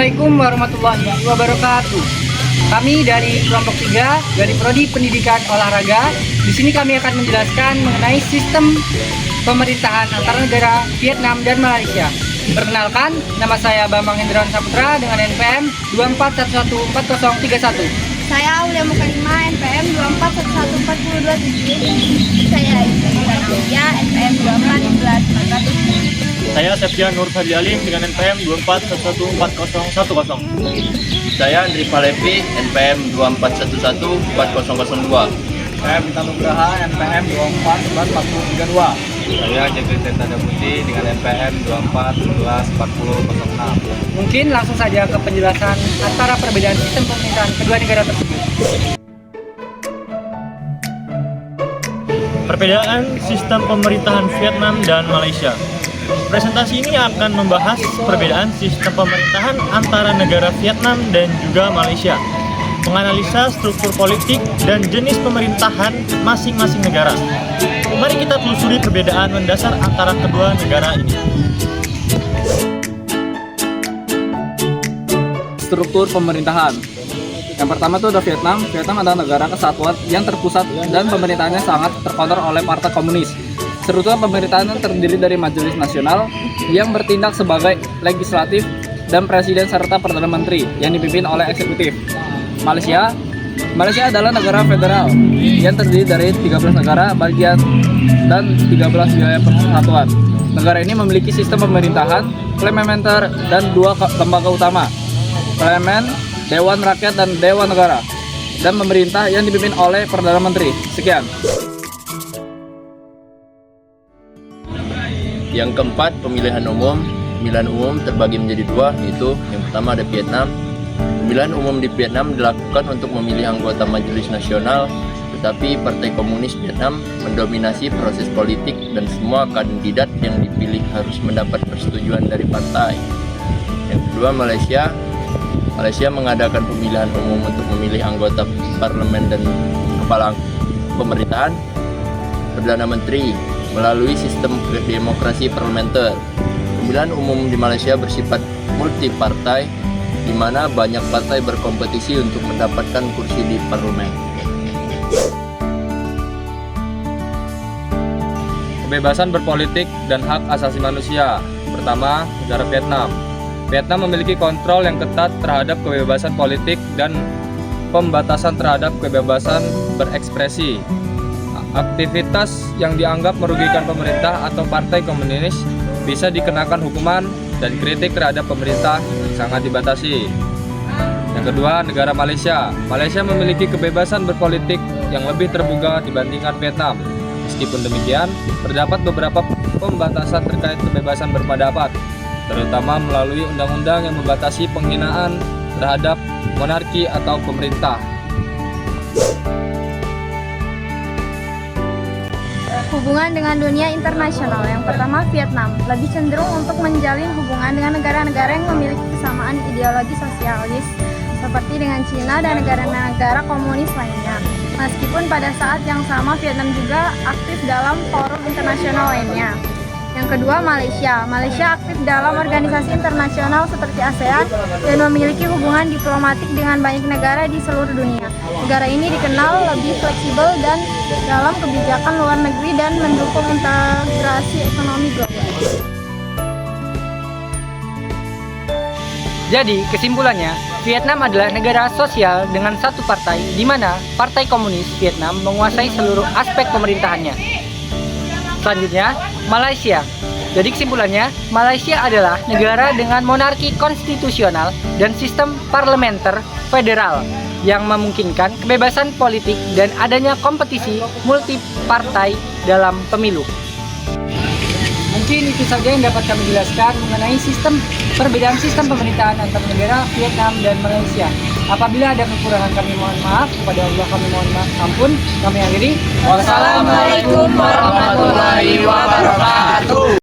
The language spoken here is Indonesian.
Assalamualaikum warahmatullahi wabarakatuh. Kami dari kelompok 3 dari Prodi Pendidikan Olahraga. Di sini kami akan menjelaskan mengenai sistem pemerintahan antara negara Vietnam dan Malaysia. Perkenalkan, nama saya Bambang Hendrawan Saputra dengan NPM 24114031. Saya Aulia Mukarima, NPM 24114027. Saya Ismail Aulia, NPM 241140. Saya Septian Nur Fadli Alim dengan NPM 24114010. Saya Andri Palevi, NPM 24114002. Saya Bintang Nugraha, NPM 24114032. Saya Jagri Tanda Putih dengan NPM 24114006. Mungkin langsung saja ke penjelasan antara perbedaan sistem pemerintahan kedua negara tersebut. Perbedaan sistem pemerintahan Vietnam dan Malaysia. Presentasi ini akan membahas perbedaan sistem pemerintahan antara negara Vietnam dan juga Malaysia, menganalisa struktur politik dan jenis pemerintahan masing-masing negara. Mari kita telusuri perbedaan mendasar antara kedua negara ini. Struktur pemerintahan. Yang pertama itu ada Vietnam. Vietnam adalah negara kesatuan yang terpusat dan pemerintahannya sangat terkontrol oleh Partai Komunis. Struktur pemerintahan terdiri dari Majelis Nasional yang bertindak sebagai legislatif dan presiden serta perdana menteri yang dipimpin oleh eksekutif. Malaysia adalah negara federal yang terdiri dari 13 negara bagian dan 13 wilayah persatuan. Negara ini memiliki sistem pemerintahan parlementer dan 2 lembaga utama, Parlemen, Dewan Rakyat dan Dewan Negara, dan pemerintah yang dipimpin oleh Perdana Menteri. Sekian. Yang keempat, pemilihan umum. Pemilihan umum terbagi menjadi 2, yaitu yang pertama ada Vietnam. Pemilihan umum di Vietnam dilakukan untuk memilih anggota Majelis Nasional, tetapi Partai Komunis Vietnam mendominasi proses politik dan semua kandidat yang dipilih harus mendapat persetujuan dari partai. Yang kedua, Malaysia mengadakan pemilihan umum untuk memilih anggota parlemen dan kepala pemerintahan, Perdana Menteri, melalui sistem demokrasi parlementer. Pemilihan umum di Malaysia bersifat multipartai, di mana banyak partai berkompetisi untuk mendapatkan kursi di parlemen. Kebebasan berpolitik dan hak asasi manusia. Pertama, negara Vietnam. Vietnam memiliki kontrol yang ketat terhadap kebebasan politik dan pembatasan terhadap kebebasan berekspresi. Aktivitas yang dianggap merugikan pemerintah atau partai komunis bisa dikenakan hukuman dan kritik terhadap pemerintah sangat dibatasi. Yang kedua, negara Malaysia. Malaysia memiliki kebebasan berpolitik yang lebih terbuka dibandingkan Vietnam. Meskipun demikian, terdapat beberapa pembatasan terkait kebebasan berpendapat, terutama melalui undang-undang yang membatasi penghinaan terhadap monarki atau pemerintah. Hubungan dengan dunia internasional. Yang pertama, Vietnam lebih cenderung untuk menjalin hubungan dengan negara-negara yang memiliki kesamaan ideologi sosialis seperti dengan Cina dan negara-negara komunis lainnya. Meskipun pada saat yang sama Vietnam juga aktif dalam forum internasional lainnya. Yang kedua, Malaysia aktif dalam organisasi internasional seperti ASEAN dan memiliki hubungan diplomatik dengan banyak negara di seluruh dunia. Negara ini dikenal lebih fleksibel dan dalam kebijakan luar negeri dan mendukung integrasi ekonomi global. Jadi, kesimpulannya, Vietnam adalah negara sosial dengan satu partai, di mana Partai Komunis Vietnam menguasai seluruh aspek pemerintahannya. Selanjutnya, Malaysia. Jadi kesimpulannya, Malaysia adalah negara dengan monarki konstitusional dan sistem parlementer federal yang memungkinkan kebebasan politik dan adanya kompetisi multipartai dalam pemilu. Mungkin itu saja yang dapat kami jelaskan mengenai perbedaan sistem pemerintahan antara negara Vietnam dan Malaysia. Apabila ada kekurangan, kami mohon maaf. Kepada Allah kami mohon maaf ampun. Kami akhiri. Wassalamualaikum warahmatullahi wabarakatuh.